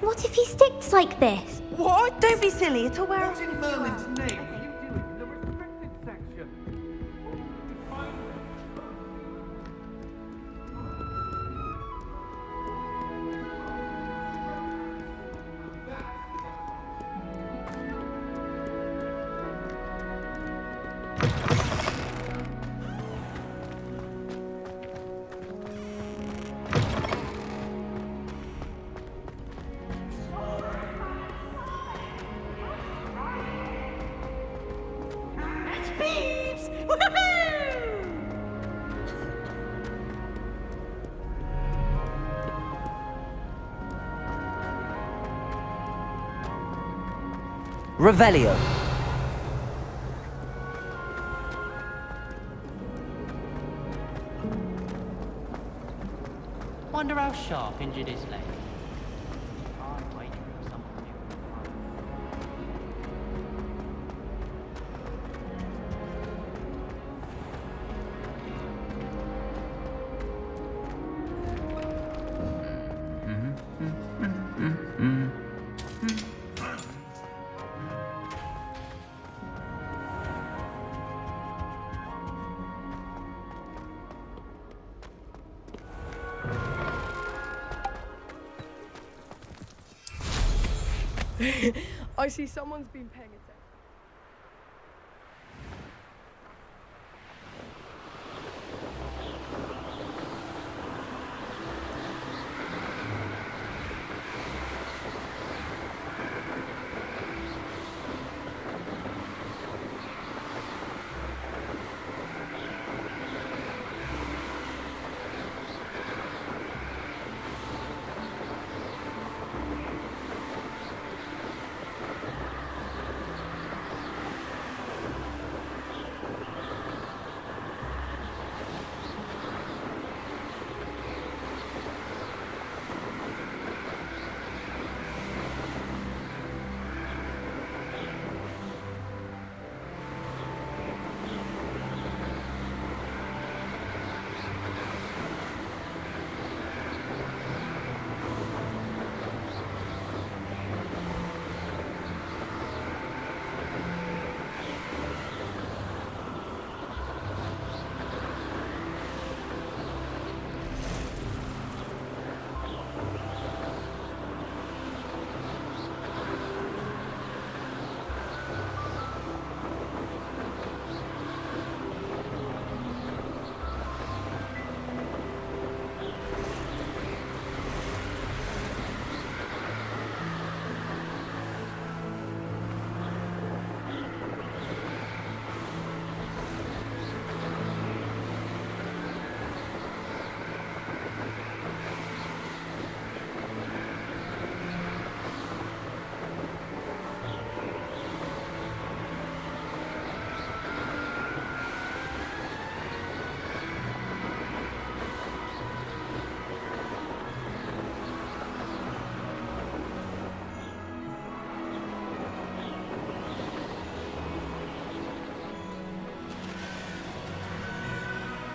What if he sticks like this? What? Don't be silly. It'll wear off. What in Merlin's name are you doing in the restricted section? Revelio. Wonder how Sharp injured his leg. I'm waiting for someone new. I see someone's been paying attention.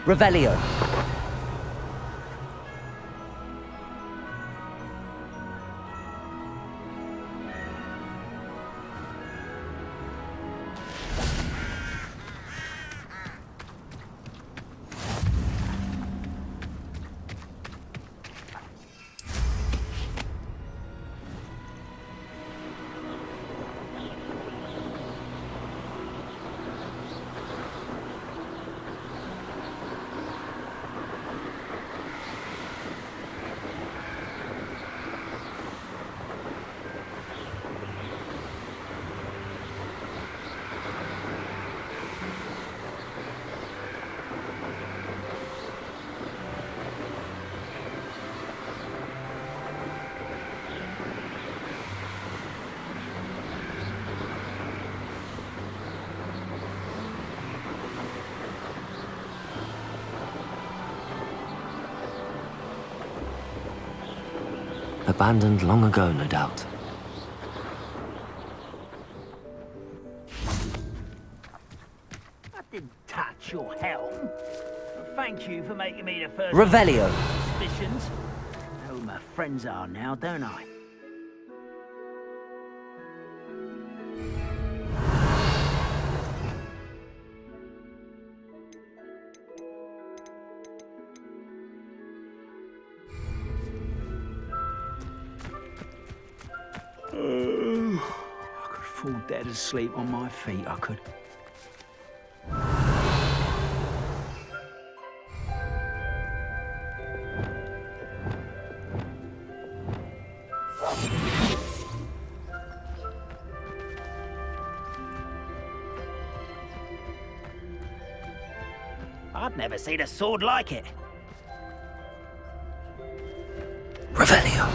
Revelio. Abandoned long ago, no doubt. I didn't touch your helm. Thank you for making me the first Revelio. suspicions. Know who my friends are now, don't I? dead asleep on my feet, I could. I've never seen a sword like it. Revelio.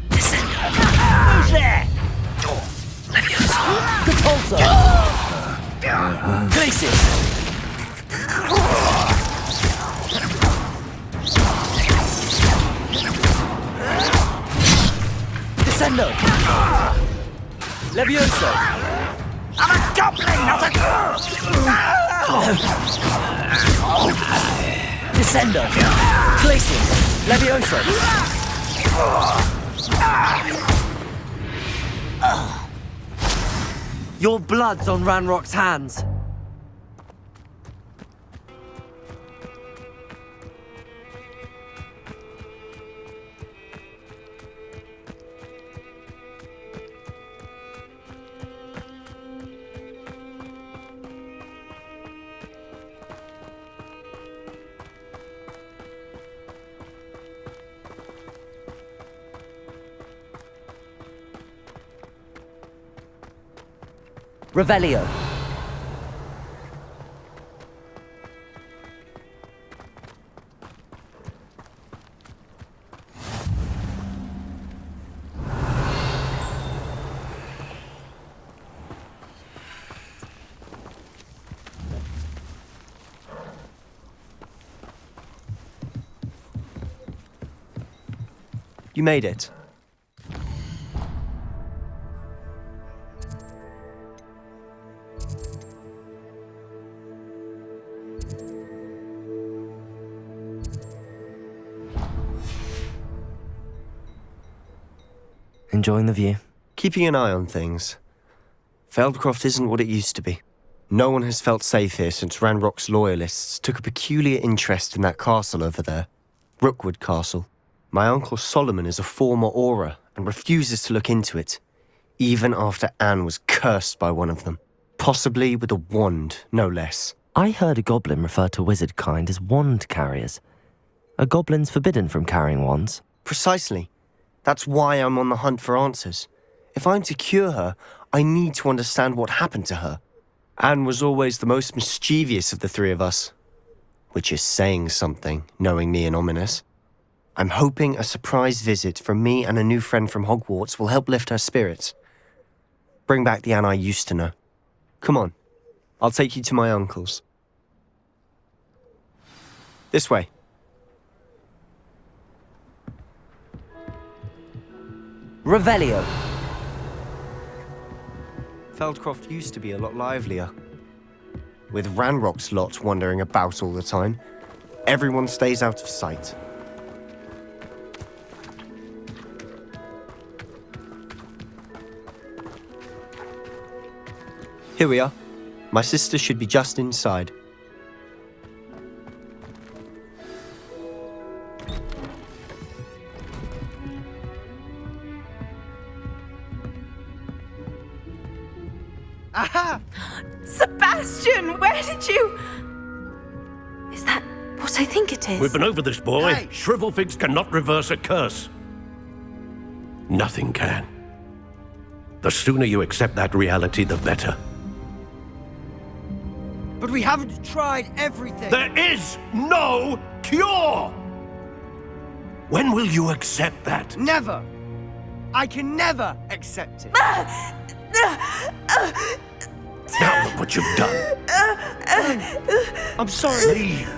Who's there? Leviosa. Repulsor. Glacis. Descendo. Leviosa. I'm a goblin, not a... Descendo. Glacis. Leviosa. Your blood's on Ranrock's hands. Revelio. You made it. Enjoying the view? Keeping an eye on things. Feldcroft isn't what it used to be. No one has felt safe here since Ranrock's loyalists took a peculiar interest in that castle over there. Rookwood Castle. My uncle Solomon is a former Auror and refuses to look into it, even after Anne was cursed by one of them. Possibly with a wand, no less. I heard a goblin refer to wizard kind as wand carriers. Are goblins forbidden from carrying wands? Precisely. That's why I'm on the hunt for answers. If I'm to cure her, I need to understand what happened to her. Anne was always the most mischievous of the three of us. Which is saying something, knowing me and Ominous. I'm hoping a surprise visit from me and a new friend from Hogwarts will help lift her spirits. Bring back the Anne I used to know. Come on, I'll take you to my uncle's. This way. Revelio. Feldcroft used to be a lot livelier. With Ranrock's lot wandering about all the time, everyone stays out of sight. Here we are. My sister should be just inside. Aha! Sebastian, where did you... Is that what I think it is? We've been over this, boy. Hey. Shrivelfigs cannot reverse a curse. Nothing can. The sooner you accept that reality, the better. But we haven't tried everything. There is no cure! When will you accept that? Never. I can never accept it. Now look what you've done. I'm sorry. Leave.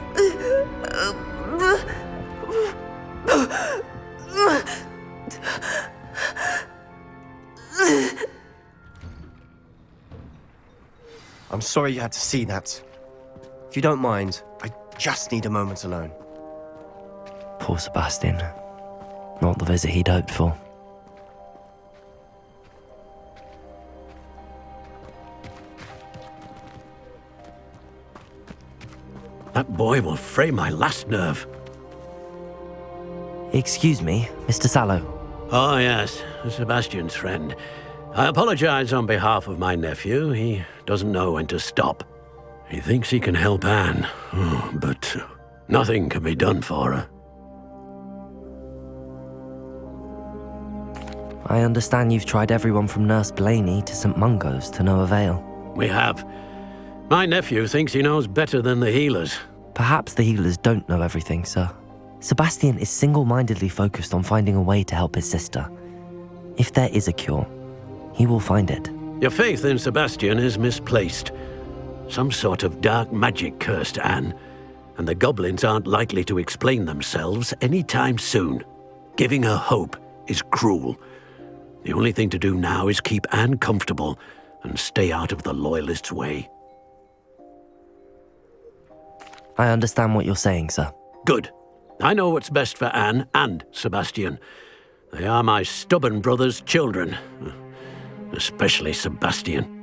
I'm sorry you had to see that. If you don't mind, I just need a moment alone. Poor Sebastian. Not the visit he'd hoped for. That boy will fray my last nerve. Excuse me, Mr. Sallow. Oh, yes, Sebastian's friend. I apologize on behalf of my nephew. He doesn't know when to stop. He thinks he can help Anne, but nothing can be done for her. I understand you've tried everyone from Nurse Blaney to St. Mungo's to no avail. We have. My nephew thinks he knows better than the healers. Perhaps the healers don't know everything, sir. Sebastian is single-mindedly focused on finding a way to help his sister. If there is a cure, he will find it. Your faith in Sebastian is misplaced. Some sort of dark magic cursed Anne, and the goblins aren't likely to explain themselves anytime soon. Giving her hope is cruel. The only thing to do now is keep Anne comfortable and stay out of the Loyalists' way. I understand what you're saying, sir. Good. I know what's best for Anne and Sebastian. They are my stubborn brother's children. Especially Sebastian.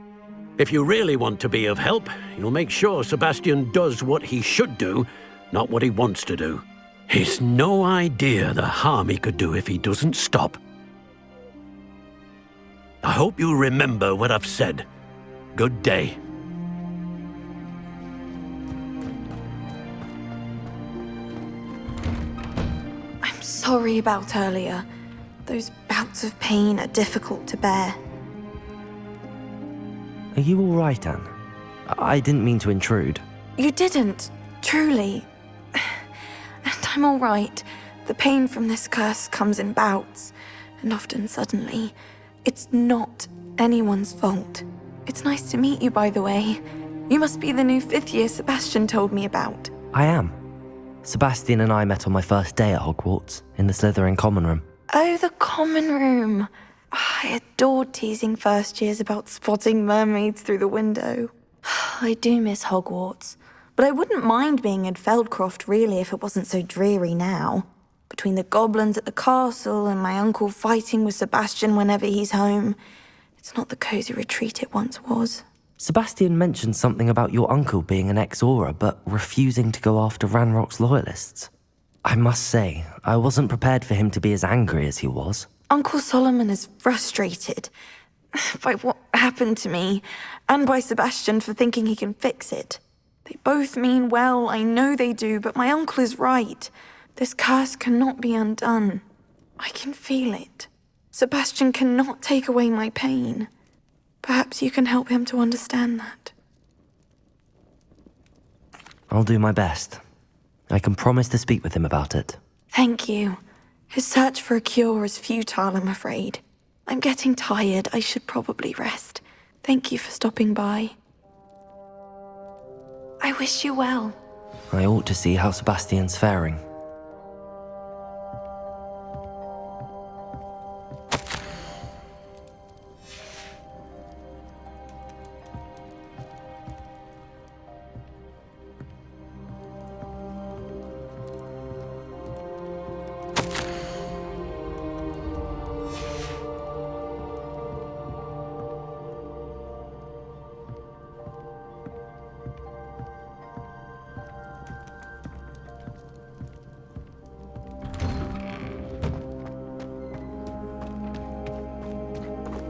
If you really want to be of help, you'll make sure Sebastian does what he should do, not what he wants to do. He's no idea the harm he could do if he doesn't stop. I hope you remember what I've said. Good day. I'm sorry about earlier. Those bouts of pain are difficult to bear. Are you all right, Anne? I didn't mean to intrude. You didn't, truly. And I'm all right. The pain from this curse comes in bouts, and often suddenly. It's not anyone's fault. It's nice to meet you, by the way. You must be the new 5th year Sebastian told me about. I am. Sebastian and I met on my first day at Hogwarts, in the Slytherin common room. Oh, the common room. I adored teasing first years about spotting mermaids through the window. I do miss Hogwarts, but I wouldn't mind being in Feldcroft really if it wasn't so dreary now. Between the goblins at the castle and my uncle fighting with Sebastian whenever he's home, it's not the cosy retreat it once was. Sebastian mentioned something about your uncle being an ex-Auror, but refusing to go after Ranrock's Loyalists. I must say, I wasn't prepared for him to be as angry as he was. Uncle Solomon is frustrated by what happened to me, and by Sebastian for thinking he can fix it. They both mean well, I know they do, but my uncle is right. This curse cannot be undone. I can feel it. Sebastian cannot take away my pain. Perhaps you can help him to understand that. I'll do my best. I can promise to speak with him about it. Thank you. His search for a cure is futile, I'm afraid. I'm getting tired. I should probably rest. Thank you for stopping by. I wish you well. I ought to see how Sebastian's faring.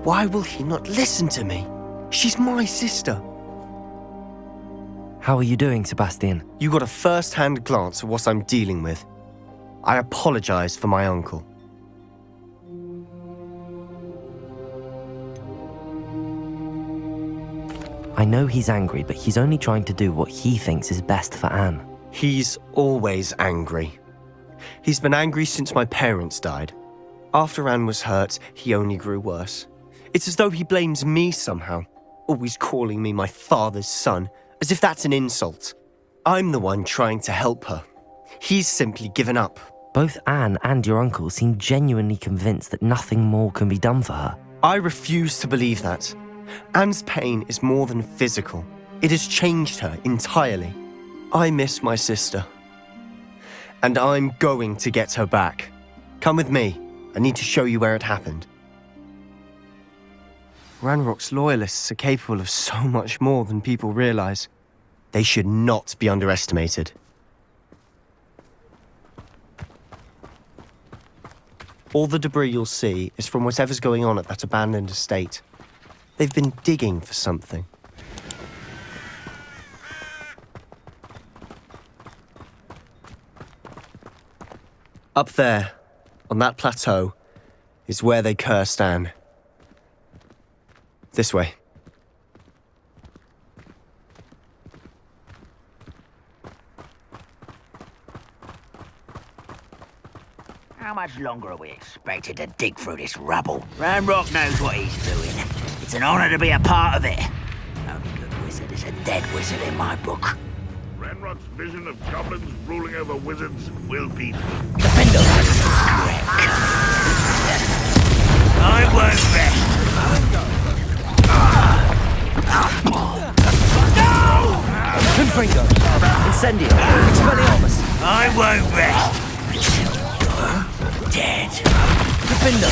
Why will he not listen to me? She's my sister. How are you doing, Sebastian? You got a first-hand glance at what I'm dealing with. I apologize for my uncle. I know he's angry, but he's only trying to do what he thinks is best for Anne. He's always angry. He's been angry since my parents died. After Anne was hurt, he only grew worse. It's as though he blames me somehow, always calling me my father's son, as if that's an insult. I'm the one trying to help her. He's simply given up. Both Anne and your uncle seem genuinely convinced that nothing more can be done for her. I refuse to believe that. Anne's pain is more than physical. It has changed her entirely. I miss my sister. And I'm going to get her back. Come with me. I need to show you where it happened. Ranrock's Loyalists are capable of so much more than people realize. They should not be underestimated. All the debris you'll see is from whatever's going on at that abandoned estate. They've been digging for something. Up there, on that plateau, is where they cursed Anne. This way. How much longer are we expected to dig through this rubble? Ranrock knows what he's doing. It's an honor to be a part of it. Only good wizard is a dead wizard in my book. Ranrock's vision of goblins ruling over wizards will be Defender! I won't rest! Confringo! Incendio! Expelliarmus! I won't rest! Dead. Defender!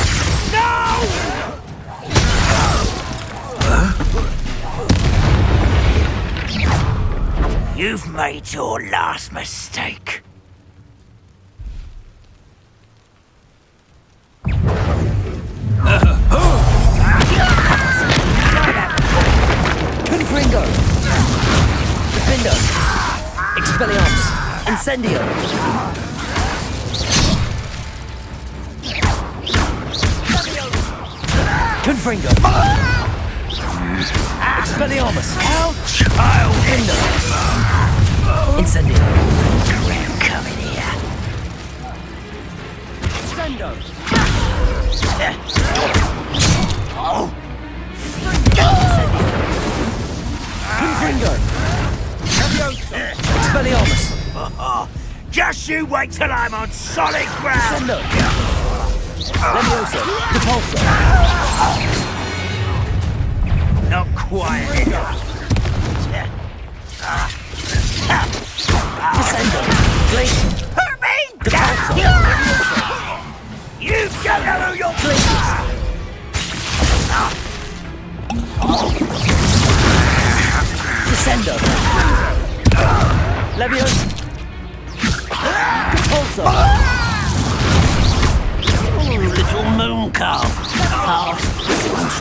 You've made your last mistake. Confringo! Defender! Expelliarmus! Incendio! Confringo! Expelliarmus! Ouch! I'll Defender! Incendio! come in here. Sendo! Oh! Confringo! Expelliarmus! Just you wait till I'm on solid ground! Sendo! Levioso! Depulso! Not quite enough. Descendo! Glacier! Hurt me! Depulso! You don't know who you're Glaciers! Descendo! Levioso! Depulso! little moon calf.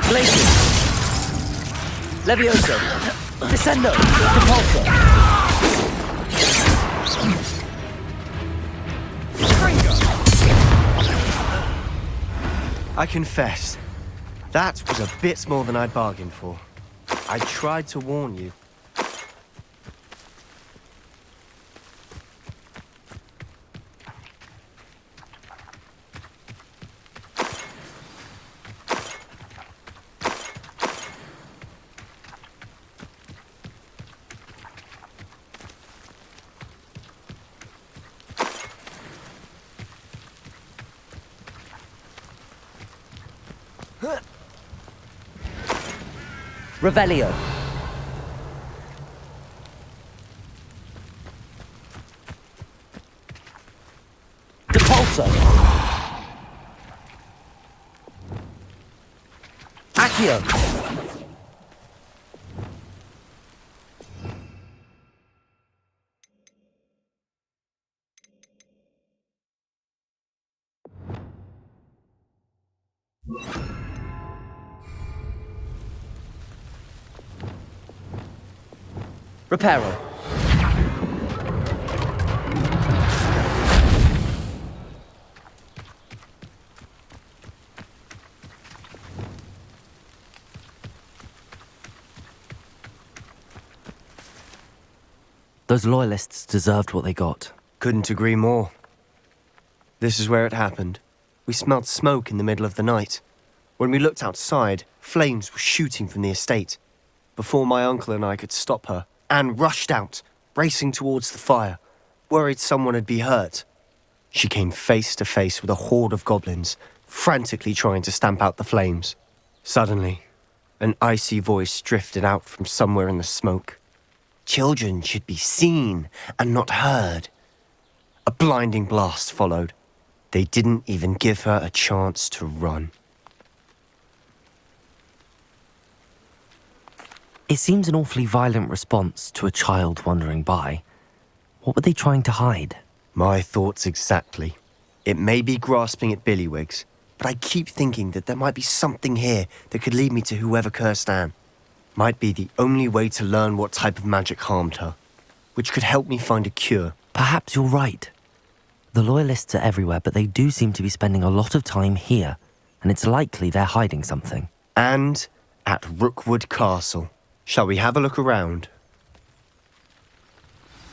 Glacier! Levioso! Descendo! Depulso! I confess, that was a bit more than I'd bargained for. I tried to warn you. Revelio. Depulso. Accio. Reparo. Those loyalists deserved what they got. Couldn't agree more. This is where it happened. We smelled smoke in the middle of the night. When we looked outside, flames were shooting from the estate. Before my uncle and I could stop her, Anne rushed out, racing towards the fire, worried someone had been hurt. She came face to face with a horde of goblins, frantically trying to stamp out the flames. Suddenly, an icy voice drifted out from somewhere in the smoke. Children should be seen and not heard. A blinding blast followed. They didn't even give her a chance to run. It seems an awfully violent response to a child wandering by. What were they trying to hide? My thoughts exactly. It may be grasping at billywigs, but I keep thinking that there might be something here that could lead me to whoever cursed Anne. Might be the only way to learn what type of magic harmed her, which could help me find a cure. Perhaps you're right. The Loyalists are everywhere, but they do seem to be spending a lot of time here, and it's likely they're hiding something. And at Rookwood Castle. Shall we have a look around?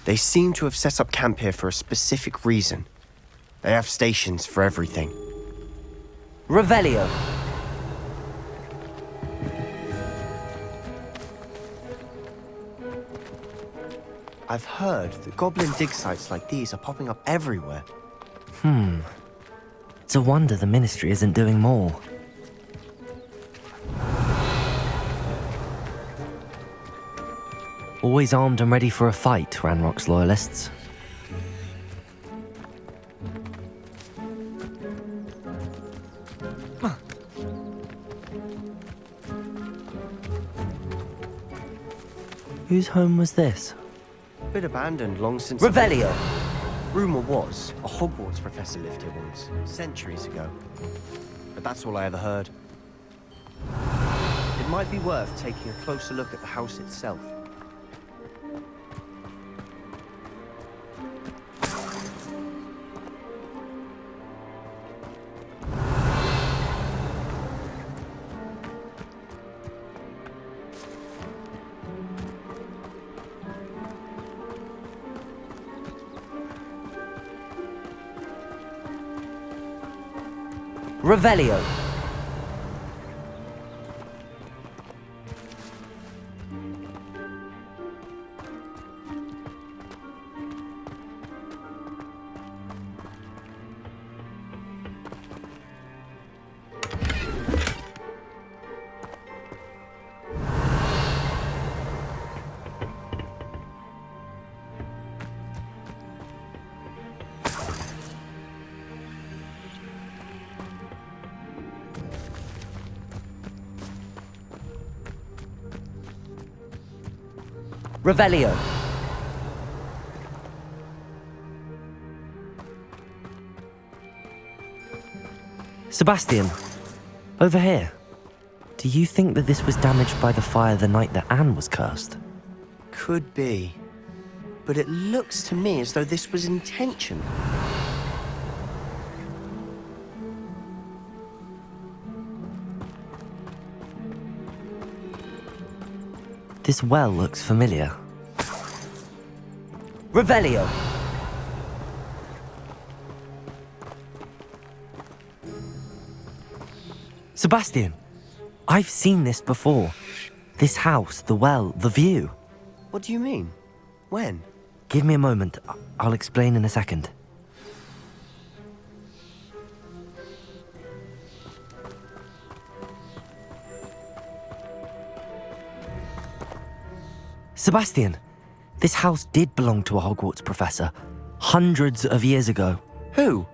They seem to have set up camp here for a specific reason. They have stations for everything. Revelio. I've heard that goblin dig sites like these are popping up everywhere. It's a wonder the Ministry isn't doing more. Always armed and ready for a fight, Ranrock's Loyalists. Whose home was this? Bit abandoned long since... Revelio! Rumour was a Hogwarts professor lived here once, centuries ago. But that's all I ever heard. It might be worth taking a closer look at the house itself. Revelio. Revelio. Sebastian, over here. Do you think that this was damaged by the fire the night that Anne was cursed? Could be. But it looks to me as though this was intentional. This well looks familiar. Revelio! Sebastian, I've seen this before. This house, the well, the view. What do you mean? When? Give me a moment. I'll explain in a second. Sebastian, this house did belong to a Hogwarts professor, hundreds of years ago. Who?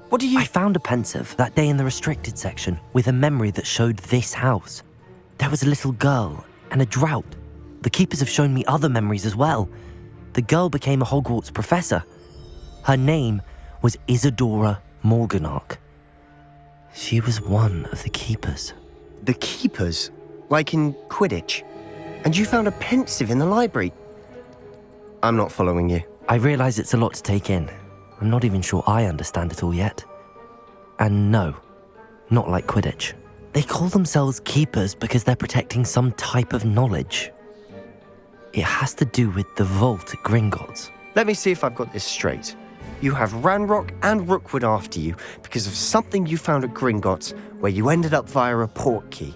What do you... I found a pensive that day in the restricted section with a memory that showed this house. There was a little girl and a drought. The keepers have shown me other memories as well. The girl became a Hogwarts professor. Her name was Isadora Morganach. She was one of the keepers. The keepers? Like in Quidditch? And you found a pensive in the library? I'm not following you. I realise it's a lot to take in. I'm not even sure I understand it all yet. And no, not like Quidditch. They call themselves keepers because they're protecting some type of knowledge. It has to do with the vault at Gringotts. Let me see if I've got this straight. You have Ranrock and Rookwood after you because of something you found at Gringotts where you ended up via a portkey.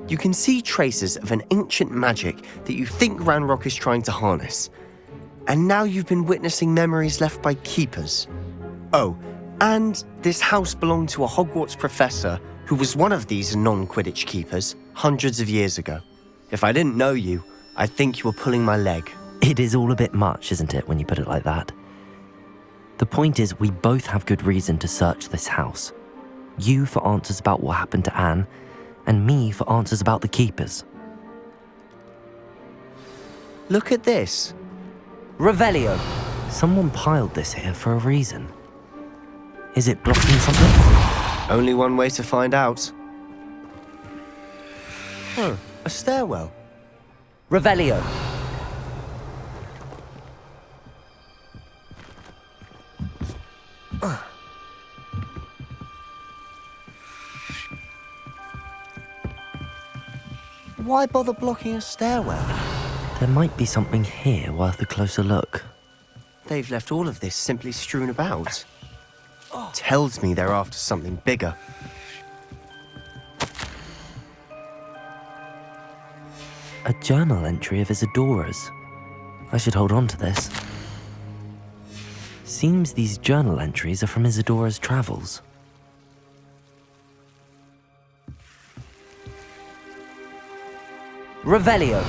You can see traces of an ancient magic that you think Ranrock is trying to harness. And now you've been witnessing memories left by keepers. Oh, and this house belonged to a Hogwarts professor who was one of these non-Quidditch keepers hundreds of years ago. If I didn't know you, I'd think you were pulling my leg. It is all a bit much, isn't it, when you put it like that? The point is, we both have good reason to search this house. You for answers about what happened to Anne, and me for answers about the keepers. Look at this. Revelio. Someone piled this here for a reason. Is it blocking something? Only one way to find out. Oh, a stairwell. Revelio. Why bother blocking a stairwell? There might be something here worth a closer look. They've left all of this simply strewn about. Tells me they're after something bigger. A journal entry of Isadora's. I should hold on to this. Seems these journal entries are from Isadora's travels. Revelio.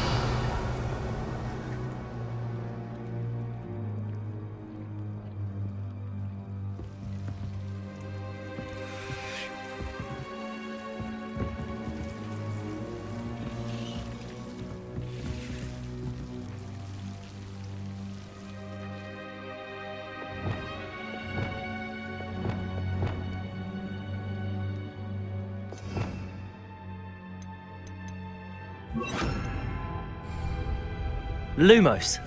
Lumos.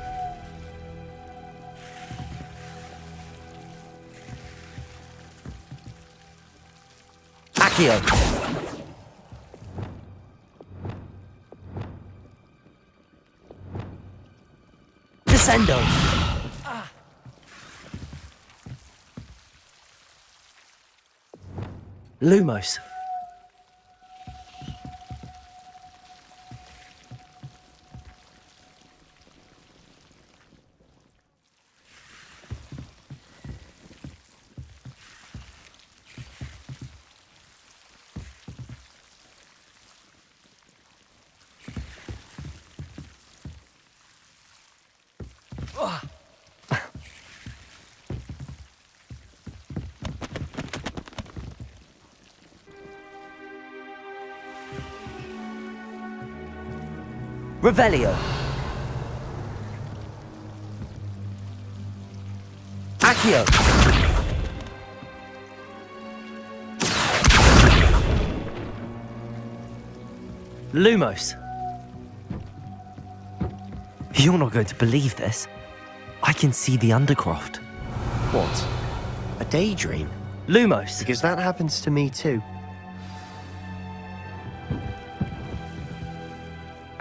Accio. Descendo. Lumos. Revelio. Accio. Lumos. You're not going to believe this. I can see the Undercroft. What? A daydream? Lumos. Because that happens to me too.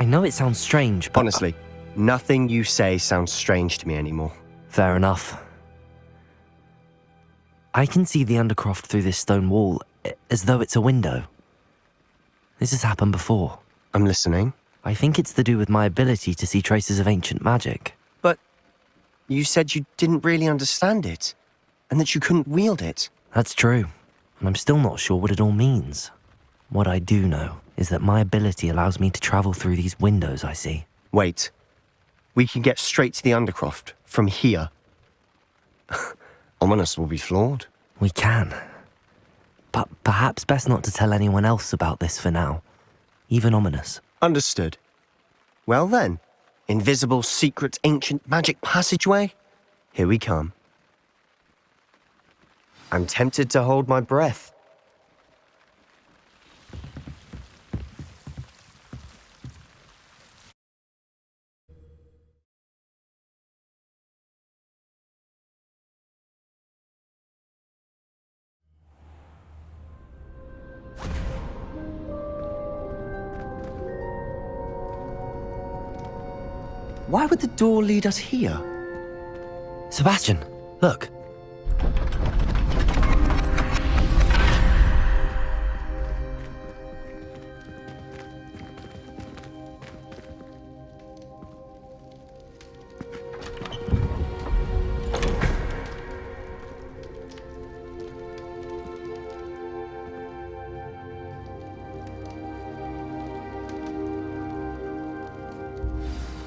I know it sounds strange, but... Honestly, nothing you say sounds strange to me anymore. Fair enough. I can see the Undercroft through this stone wall, as though it's a window. This has happened before. I'm listening. I think it's to do with my ability to see traces of ancient magic. But you said you didn't really understand it, and that you couldn't wield it. That's true, and I'm still not sure what it all means. What I do know is that my ability allows me to travel through these windows I see. Wait. We can get straight to the Undercroft from here. Ominous will be floored. We can. But perhaps best not to tell anyone else about this for now. Even Ominous. Understood. Well then, invisible, secret, ancient magic passageway? Here we come. I'm tempted to hold my breath. Why would the door lead us here? Sebastian, look.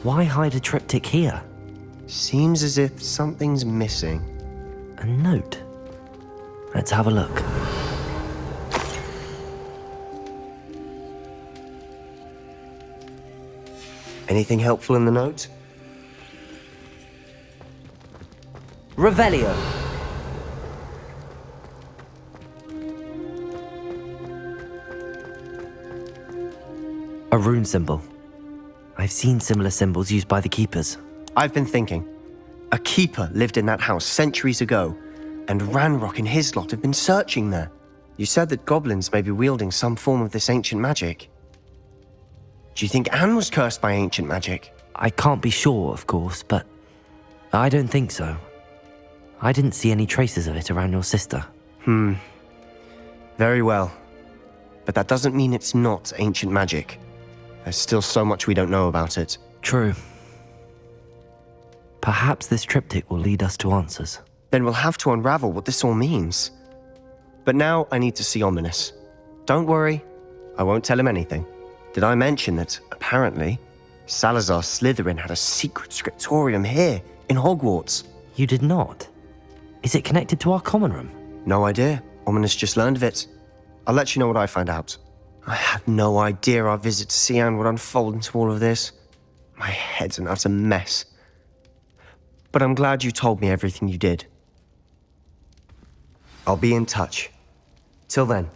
Why hide a triptych here? Seems as if something's missing. A note. Let's have a look. Anything helpful in the note? Revelio. A rune symbol. I've seen similar symbols used by the keepers. I've been thinking. A keeper lived in that house centuries ago, and Ranrock and his lot have been searching there. You said that goblins may be wielding some form of this ancient magic. Do you think Anne was cursed by ancient magic? I can't be sure, of course, but I don't think so. I didn't see any traces of it around your sister. Very well. But that doesn't mean it's not ancient magic. There's still so much we don't know about it. True. Perhaps this triptych will lead us to answers. Then we'll have to unravel what this all means. But now I need to see Ominous. Don't worry, I won't tell him anything. Did I mention that, apparently, Salazar Slytherin had a secret scriptorium here, in Hogwarts? You did not? Is it connected to our common room? No idea. Ominous just learned of it. I'll let you know what I find out. I had no idea our visit to see Anne would unfold into all of this. My head's an utter mess. But I'm glad you told me everything you did. I'll be in touch. Till then.